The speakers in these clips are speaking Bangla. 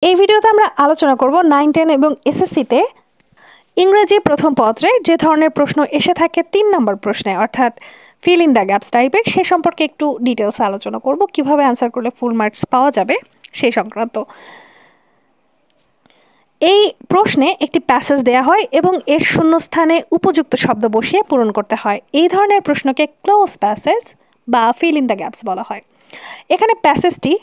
এই ভিডিওতে আমরা আলোচনা করব 9, 10 এবং এসএসসিতে ইংরেজি প্রথম পত্রে যে ধরনের প্রশ্ন এসে থাকে 3 নম্বর প্রশ্নে অর্থাৎ ফিল ইন দ্য গ্যাপস টাইপের সে সম্পর্কে একটু ডিটেলস আলোচনা করব কিভাবে অ্যানসার করলে ফুল মার্কস পাওয়া যাবে সেই সংক্রান্ত। এই প্রশ্নে একটি প্যাসেজ দেয়া হয় এবং এর শূন্যস্থানে উপযুক্ত শব্দ বসিয়ে পূরণ করতে হয়। এই ধরনের প্রশ্নকে ক্লোজ প্যাসেজ বা ফিল ইন দ্য গ্যাপস বলা হয়। এখানে প্যাসেজটি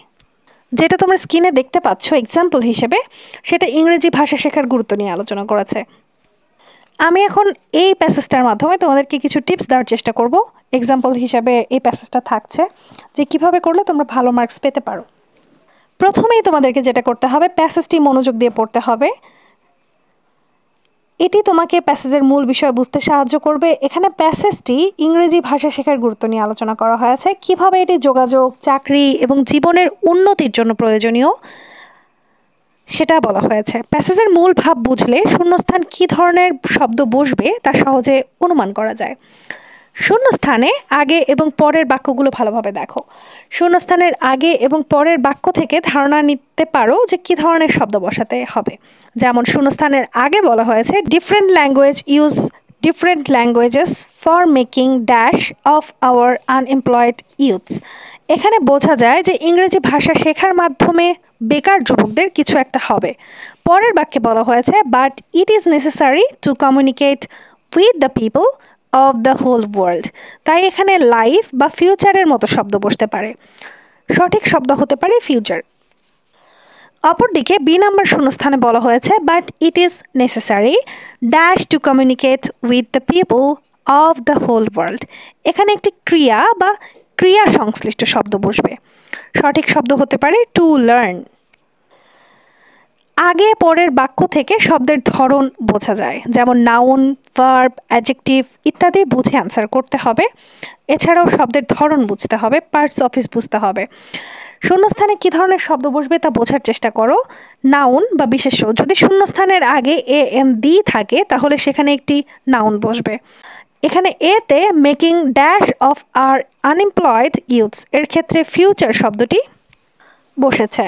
যেটা তোমরা স্ক্রিনে দেখতে পাচ্ছ এক্সাম্পল হিসেবে সেটা ইংরেজি ভাষা শেখার গুরুত্ব নিয়ে আলোচনা করেছে। আমি এখন এই প্যাসেজটার মাধ্যমে তোমাদেরকে কিছু টিপস দেওয়ার চেষ্টা করব। এক্সাম্পল হিসেবে এই প্যাসেজটা থাকছে যে কিভাবে করলে তোমরা ভালো মার্কস পেতে পারো। প্রথমেই তোমাদেরকে যেটা করতে হবে প্যাসেজটি মনোযোগ দিয়ে পড়তে হবে। এটি তোমাকে প্যাসেজের মূল বিষয় বুঝতে সাহায্য করবে। এখানে প্যাসেজটি ইংরেজি ভাষা শেখার গুরুত্ব নিয়ে আলোচনা করা হয়েছে, কিভাবে এটি যোগাযোগ, চাকরি এবং জীবনের উন্নতির জন্য প্রয়োজনীয় সেটা বলা হয়েছে। প্যাসেজের মূল ভাব বুঝলে শূন্যস্থান কি ধরনের শব্দ বসবে তা সহজে অনুমান করা যায়। শূন্যস্থানে আগে এবং পরের বাক্যগুলো ভালোভাবে দেখো। শূন্যস্থানের আগে এবং পরের বাক্য থেকে ধারণা নিতে পারো যে কি ধরনের শব্দ বসাতে হবে। যেমন শূন্যস্থানের আগে বলা হয়েছে different language use different languages for making dash of our unemployed youths. এখানে বোঝা যায় যে ইংরেজি ভাষা শেখার মাধ্যমে বেকার যুবকদের কিছু একটা হবে। পরের বাক্যে বলা হয়েছে but it is necessary to communicate with the people of the whole world. তাই এখানে লাইফ বা ফিউচারের মতো শব্দ বসতে পারে। সঠিক শব্দ হতে পারে ফিউচার। অপরদিকে বি নাম্বার শূন্যস্থানে বলা হয়েছে but it is necessary dash to communicate with the people of the whole world. এখানে একটি ক্রিয়া বা ক্রিয়া সংশ্লিষ্ট শব্দ বসবে। সঠিক শব্দ হতে পারে টু লার্ন। আগে পরের বাক্য থেকে শব্দের ধরন বোঝা যায়, যেমন নাউন, ভার্ব, অ্যাডজেক্টিভ ইত্যাদি বুঝে অ্যান্সার করতে হবে। এছাড়াও শব্দের ধরন বুঝতে হবে, পার্টস অফিস বুঝতে হবে। শূন্যস্থানে কি ধরনের শব্দ বসবে তা বোঝার চেষ্টা করো। নাউন বা বিশেষ্য, যদি শূন্যস্থানের আগে এ এন দি থাকে তাহলে সেখানে একটি নাউন বসবে। এখানে এতে making dash of R unemployed youths এর ক্ষেত্রে ফিউচার শব্দটি বসেছে।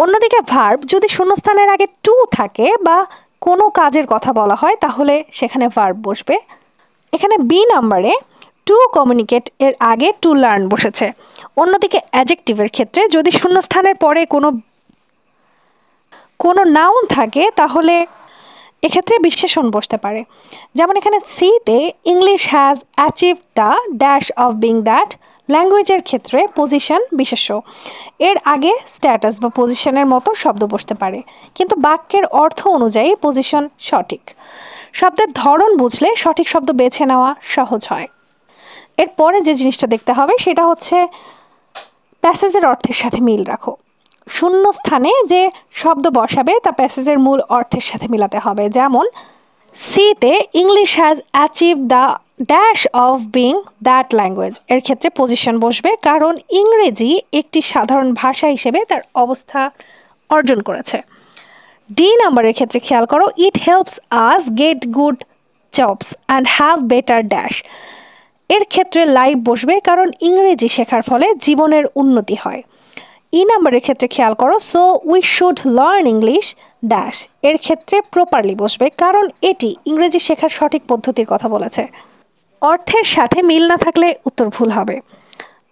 অন্যদিকে ভার্ব, যদি শূন্যস্থানের আগে টু থাকে বা কোনো কাজের কথা বলা হয় তাহলে সেখানে ভার্ব বসবে। এখানে বি নাম্বারে টু কমিউনিকেট এর আগে টু লার্ন বসেছে। অন্যদিকে অ্যাডজেক্টিভের ক্ষেত্রে যদি শূন্যস্থানের পরে কোনো নাউন থাকে তাহলে এক্ষেত্রে বিশেষণ বসতে পারে। যেমন এখানে সিতে English has achieve the dash of being that. ল্যাঙ্গুয়েজের ক্ষেত্রে পজিশন বিশেষ্য, এর আগে স্ট্যাটাস বা পজিশনের মতো শব্দ বসতে পারে, কিন্তু বাক্যের অর্থ অনুযায়ী পজিশন সঠিক। শব্দের ধরন বুঝলে সঠিক শব্দ বেছে নেওয়া সহজ হয়। এরপরে যে জিনিসটা দেখতে হবে সেটা হচ্ছে প্যাসেজের অর্থের সাথে মিল রাখো। শূন্য স্থানে যে শব্দ বসাবে তা প্যাসেজের মূল অর্থের সাথে মিলাতে হবে। যেমন সিতে English has achieve the dash of being that language, এর ক্ষেত্রে পজিশন বসবে কারণ ইংরেজি একটি সাধারণ ভাষা হিসেবে তার অবস্থা অর্জন করেছে। ডি নাম্বারের ক্ষেত্রে খেয়াল করো it helps us get good jobs and have better dash, এর ক্ষেত্রে লাইভ বসবে কারণ ইংরেজি শেখার ফলে জীবনের উন্নতি হয়। ই নাম্বারের ক্ষেত্রে খেয়াল করো so we should learn English dash, এর ক্ষেত্রে প্রপারলি বসবে কারণ এটি ইংরেজি শেখার সঠিক পদ্ধতির কথা বলেছে। অর্থের সাথে মিল না থাকলে উত্তর ভুল হবে।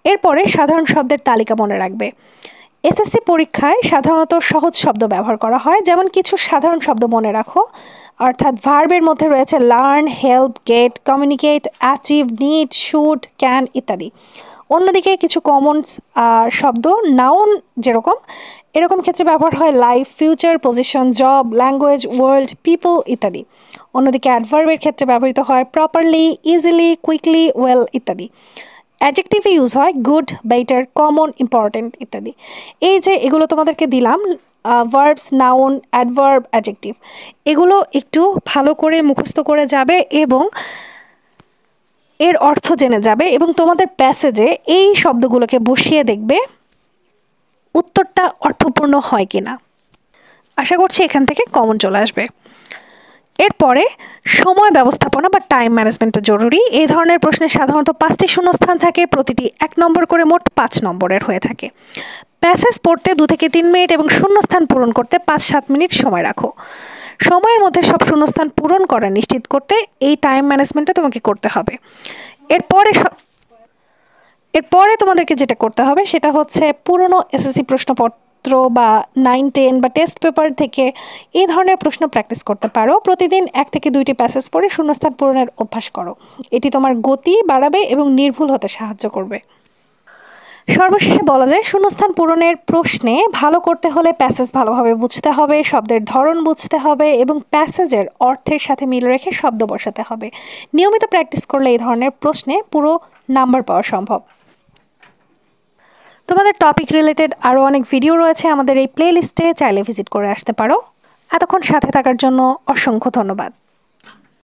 এরপরে সাধারণ শব্দের তালিকা মনে রাখবে। এসএসসি পরীক্ষায় সাধারণত সহজ শব্দ ব্যবহার করা হয়, যেমন কিছু সাধারণ শব্দ মনে রাখো, অর্থাৎ ভার্বের মধ্যে রয়েছে learn, help, get, communicate, achieve, need, should, can ইত্যাদি। অন্যদিকে কিছু কমন শব্দ নাউন যেরকম এরকম ক্ষেত্রে ব্যবহার হয় life, future, position, job, language, world, people ইত্যাদি। অন্যদিকে অ্যাডভার্বের ক্ষেত্রে ব্যবহৃত হয় প্রপারলি, ইজিলি, কুইকলি, ওয়েল ইত্যাদি। অ্যাডজেক্টিভে ইউজ হয় গুড, বেটার, কমন, ইম্পর্টেন্ট ইত্যাদি। এই যে এগুলো তোমাদেরকে দিলাম ভার্বস, নাউন, অ্যাডভার্ব, অ্যাডজেক্টিভ, এগুলো একটু ভালো করে মুখস্থ করে যাবে এবং এর অর্থ জেনে যাবে এবং তোমাদের প্যাসেজে এই শব্দগুলোকে বসিয়ে দেখবে উত্তরটা অর্থপূর্ণ হয় কিনা। আশা করছি এখান থেকে কমন চলে আসবে। এরপরে সময় ব্যবস্থাপনা বা টাইম ম্যানেজমেন্ট জরুরি। এই ধরনের প্রশ্নে সাধারণত 5টি শূন্যস্থান থাকে, প্রতিটি 1 নম্বর করে মোট 5 নম্বরের হয়ে থাকে। প্যাসেজ পড়তে 2 থেকে 3 মিনিট এবং শূন্যস্থান পূরণ করতে 5-7 মিনিট সময় রাখো। সময়ের মধ্যে সব শূন্যস্থান পূরণ করা নিশ্চিত করতে এই টাইম ম্যানেজমেন্টটা তোমাকে করতে হবে। এরপরে তোমাদেরকে যেটা করতে হবে সেটা হচ্ছে পুরনো এসএসসি প্রশ্নপত্র বা 9-10 বা টেস্ট পেপার থেকে এই ধরনের প্রশ্ন প্র্যাকটিস করতে পারো। প্রতিদিন 1 থেকে 2টি প্যাসেজ পড়ে শূন্যস্থান পূরণের অভ্যাস করো। এটি তোমার গতি বাড়াবে এবং নির্ভুল হতে সাহায্য করবে। সর্বশেষে বলা যায় শূন্যস্থান পূরণের প্রশ্নে ভালো করতে হলে প্যাসেজ ভালোভাবে বুঝতে হবে, শব্দের ধরন বুঝতে হবে এবং প্যাসেজের অর্থের সাথে মিল রেখে শব্দ বসাতে হবে। নিয়মিত প্র্যাকটিস করলে এই ধরনের প্রশ্নে পুরো নাম্বার পাওয়া সম্ভব। তোমাদের টপিক রিলেটেড আরও অনেক ভিডিও রয়েছে আমাদের এই প্লে লিস্টে, চাইলে ভিজিট করে আসতে পারো। এতক্ষণ সাথে থাকার জন্য অসংখ্য ধন্যবাদ।